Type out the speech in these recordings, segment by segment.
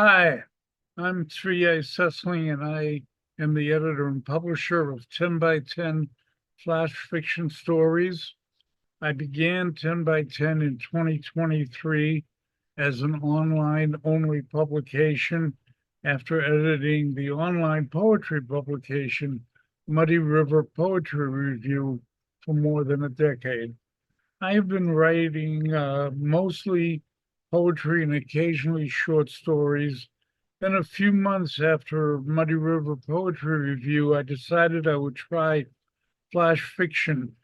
Hi, I'm Zvi A. Sesling, and I am the editor and publisher of 10 by 10 flash fiction stories. I began 10 by 10 in 2023 as an online only publication after editing the online poetry publication, Muddy River Poetry Review, for more than a decade. I have been writing mostly poetry and occasionally short stories. Then, a few months after Muddy River Poetry Review, I decided I would try flash fiction.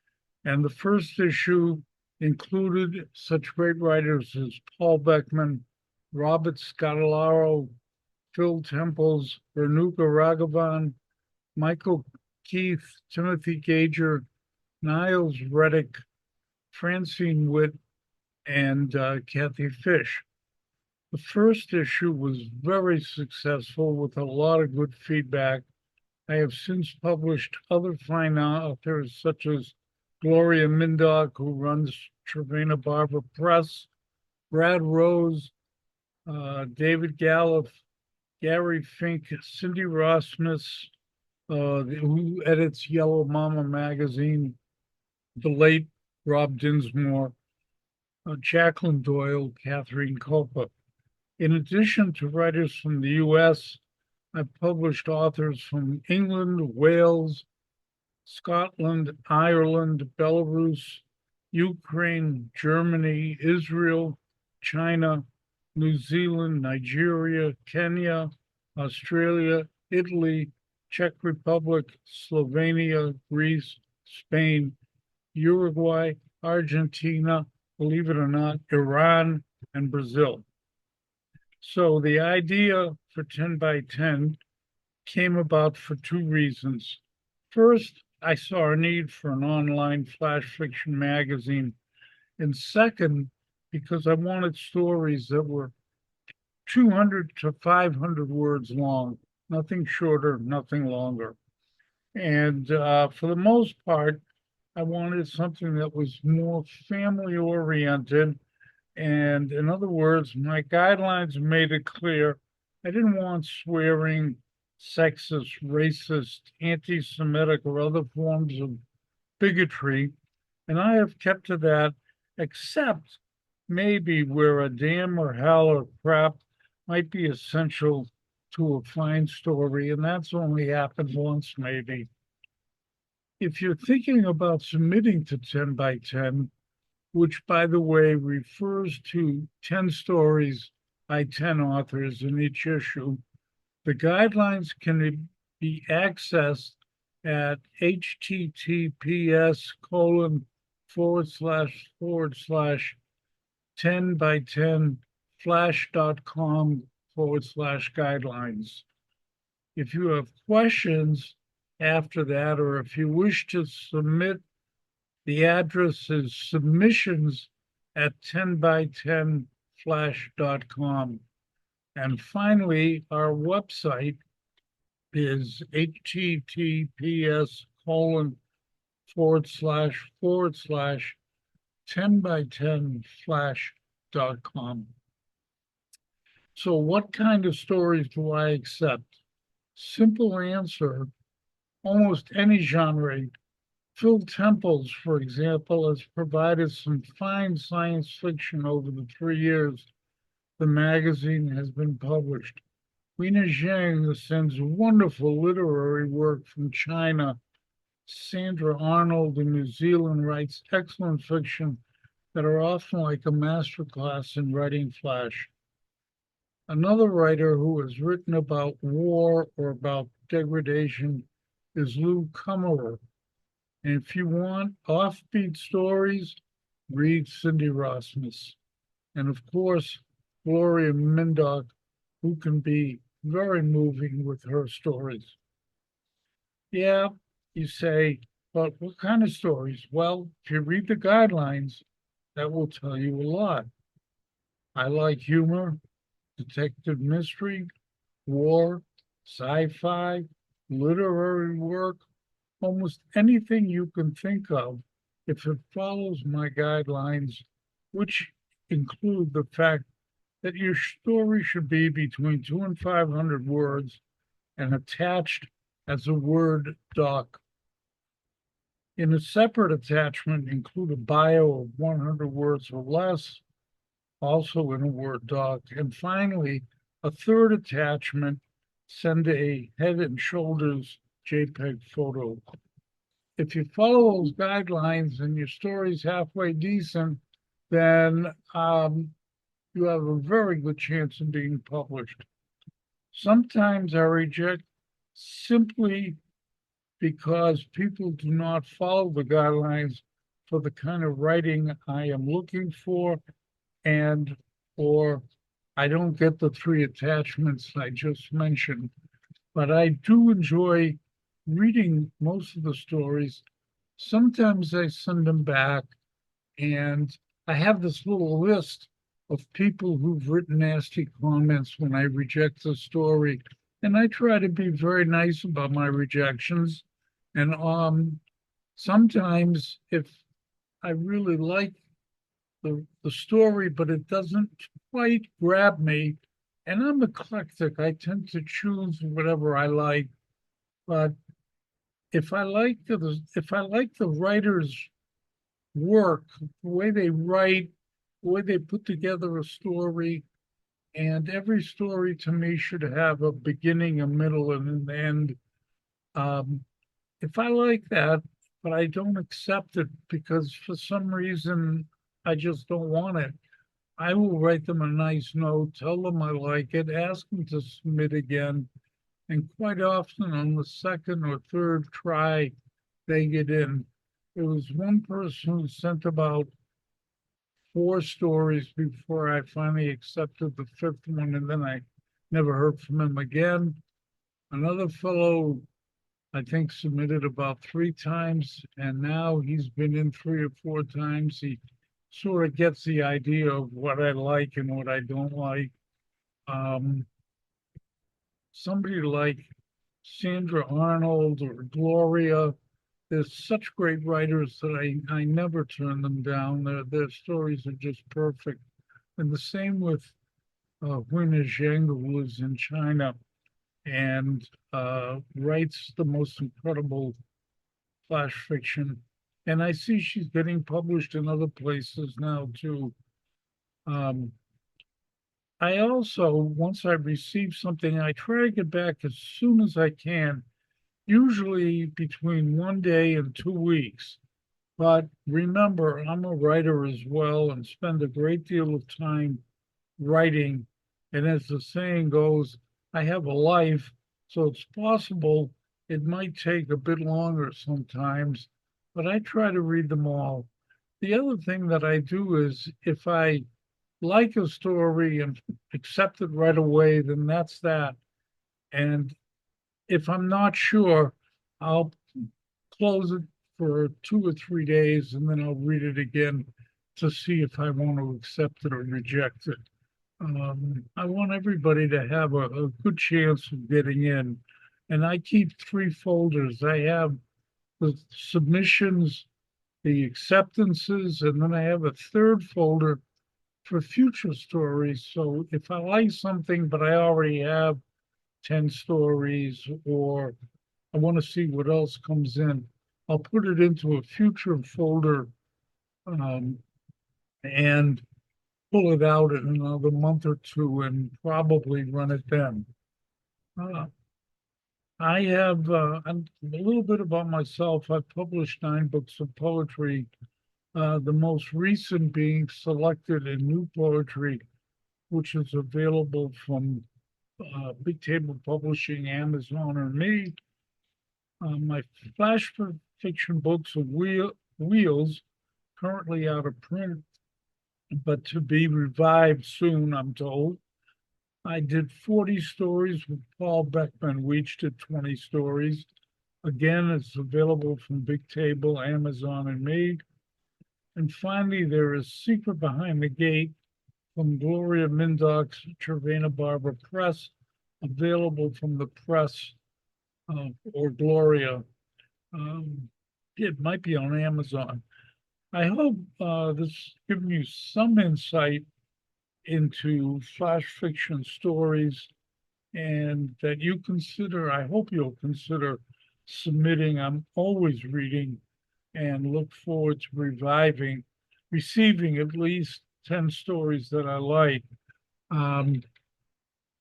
And the first issue included such great writers as Paul Beckman, Robert Scatolaro, Phil Temples, Renuka Raghavan, Michael Keith, Timothy Gager, Niles Reddick, Francine Witt, and Kathy Fish. The first issue was very successful with a lot of good feedback. I have since published other fine authors such as Gloria Mindock, who runs Trevena Barva Press, Brad Rose, David Gallup, Gary Fink, Cindy Rossmus, who edits Yellow Mama magazine, the late Rob Dinsmore, Jacqueline Doyle, Catherine Culpa. In addition to writers from the US, I've published authors from England, Wales, Scotland, Ireland, Belarus, Ukraine, Germany, Israel, China, New Zealand, Nigeria, Kenya, Australia, Italy, Czech Republic, Slovenia, Greece, Spain, Uruguay, Argentina, believe it or not, Iran, and Brazil. So the idea for 10 by 10 came about for two reasons. First, I saw a need for an online flash fiction magazine. And second, because I wanted stories that were 200 to 500 words long, nothing shorter, nothing longer. And for the most part, I wanted something that was more family oriented. And in other words, my guidelines made it clear I didn't want swearing, sexist, racist, anti Semitic, or other forms of bigotry. And I have kept to that, except maybe where a damn or hell or crap might be essential to a fine story. And that's only happened once, maybe. If you're thinking about submitting to 10 by 10, which, by the way, refers to 10 stories by 10 authors in each issue, the guidelines can be accessed at https:// 10 by 10 flash.com/guidelines. If you have questions after that, or if you wish to submit, the address is submissions@10by10flash.com. And finally, our website is https:// 10by10flash.com. So what kind of stories do I accept? Simple answer, almost any genre. Phil Temples, for example, has provided some fine science fiction over the 3 years the magazine has been published. Weina Zhang sends wonderful literary work from China. Sandra Arnold in New Zealand writes excellent fiction that are often like a masterclass in writing flash. Another writer who has written about war or about degradation is Lou Kummerer. And if you want offbeat stories, read Cindy Rossmus. And of course, Gloria Mindock, who can be very moving with her stories. Yeah, you say, but what kind of stories? Well, if you read the guidelines, that will tell you a lot. I like humor, detective mystery, war, sci-fi, literary work, almost anything you can think of if it follows my guidelines, which include the fact that your story should be between 2 and 500 words and attached as a Word doc. In a separate attachment, include a bio of 100 words or less, also in a Word doc. And finally, a third attachment, send a head and shoulders JPEG photo. If you follow those guidelines and your story's halfway decent, then you have a very good chance of being published. Sometimes I reject simply because people do not follow the guidelines for the kind of writing I am looking for, and or I don't get the three attachments I just mentioned. But I do enjoy reading most of the stories. Sometimes I send them back, and I have this little list of people who've written nasty comments when I reject the story. And I try to be very nice about my rejections. And sometimes if I really like the story, but it doesn't quite grab me, and I'm eclectic, I tend to choose whatever I like. But if I like the writer's work, the way they write, the way they put together a story, and every story to me should have a beginning, a middle, and an end. Um, if I like that, but I don't accept it because for some reason I just don't want it, I will write them a nice note, tell them I like it, ask them to submit again, and quite often on the second or third try, they get in. There was one person who sent about four stories before I finally accepted the fifth one, and then I never heard from him again. Another fellow, I think, submitted about three times, and now he's been in three or four times. He sort of gets the idea of what I like and what I don't like. Um, Somebody like Sandra Arnold or Gloria, they're such great writers that I never turn them down. Their stories are just perfect. And the same with Huina Zhang, who lives in China and writes the most incredible flash fiction. And I see she's getting published in other places now too. Um, I also, once I receive something, I try to get back as soon as I can, usually between 1 day and 2 weeks. But remember, I'm a writer as well and spend a great deal of time writing. And as the saying goes, I have a life, so it's possible it might take a bit longer sometimes, but I try to read them all. The other thing that I do is if I like a story and accept it right away, then that's that. And if I'm not sure, I'll close it for 2 or 3 days and then I'll read it again to see if I want to accept it or reject it. I want everybody to have a good chance of getting in. And I keep three folders. I have the submissions, the acceptances, and then I have a third folder for future stories. So if I like something, but I already have 10 stories, or I want to see what else comes in, I'll put it into a future folder um, and pull it out in another month or two and probably run it then. Uh, I have a little bit about myself. I've published 9 books of poetry, the most recent being Selected in New Poetry, which is available from Big Table Publishing, Amazon, or me. My flash fiction books are Wheels, currently out of print, but to be revived soon, I'm told. I did 40 stories with Paul Beckman. We each did 20 stories. Again, it's available from Big Table, Amazon, and me. And finally, there is Secret Behind the Gate from Gloria Mindock's Cervena Barva Press, available from the press or Gloria. It might be on Amazon. I hope this given you some insight into flash fiction stories, and that you consider, I hope you'll consider submitting. I'm always reading and look forward to receiving at least 10 stories that I like. Um,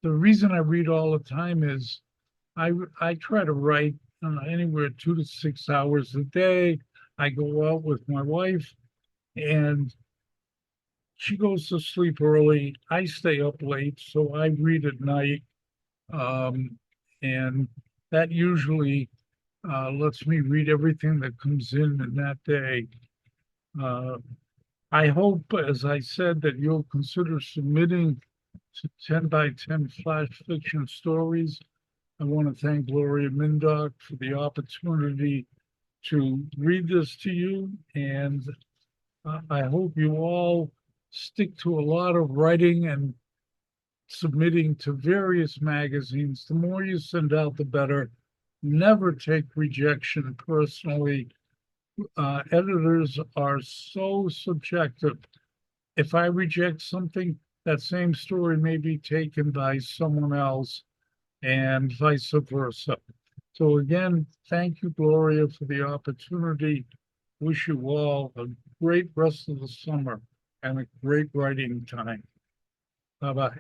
the reason I read all the time is I try to write anywhere 2 to 6 hours a day. I go out with my wife, and she goes to sleep early. I stay up late, so I read at night. And that usually lets me read everything that comes in that day. Uh, I hope, as I said, that you'll consider submitting to 10 by 10 flash fiction stories. I want to thank Gloria Mindock for the opportunity to read this to you. And I hope you all stick to a lot of writing and submitting to various magazines. The more you send out, the better. Never take rejection personally. Editors are so subjective. If I reject something, that same story may be taken by someone else, and vice versa. So again, thank you, Gloria, for the opportunity. Wish you all a great rest of the summer and a great writing time. Bye-bye.